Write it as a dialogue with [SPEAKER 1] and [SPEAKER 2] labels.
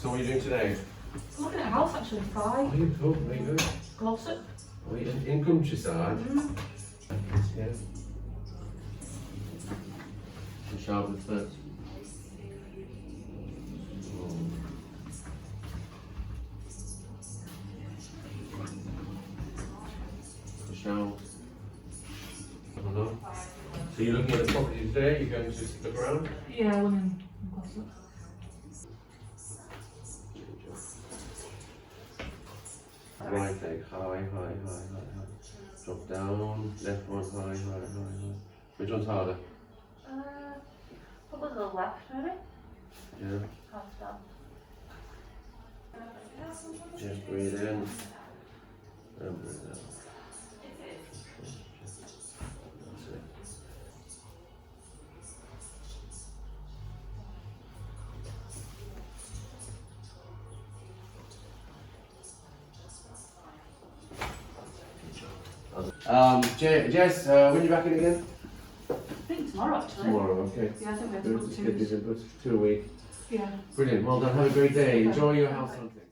[SPEAKER 1] So what are you doing today?
[SPEAKER 2] I'm looking at a house actually,
[SPEAKER 1] Oh, you cool, very good.
[SPEAKER 2] Glossop.
[SPEAKER 1] Oh, you're in countryside? Yeah. The shower first. The shower. I don't know. So you're looking at the property today, you're going to just look around?
[SPEAKER 2] Yeah, one in Glossop.
[SPEAKER 1] Right leg, high. Drop down, left one, high. Which one's harder?
[SPEAKER 2] Probably the left, maybe?
[SPEAKER 1] Yeah.
[SPEAKER 2] Half down.
[SPEAKER 1] Just breathe in. And breathe out. That's it. Jess, when are you back in again?
[SPEAKER 2] I think tomorrow actually.
[SPEAKER 1] Tomorrow, okay.
[SPEAKER 2] Yeah, I think we have to
[SPEAKER 1] Good,
[SPEAKER 2] go
[SPEAKER 1] just get these
[SPEAKER 2] to.
[SPEAKER 1] inputs, 2 a week.
[SPEAKER 2] Yeah.
[SPEAKER 1] Brilliant, well done, have a great day.
[SPEAKER 2] Okay.
[SPEAKER 1] Enjoy your house hunting.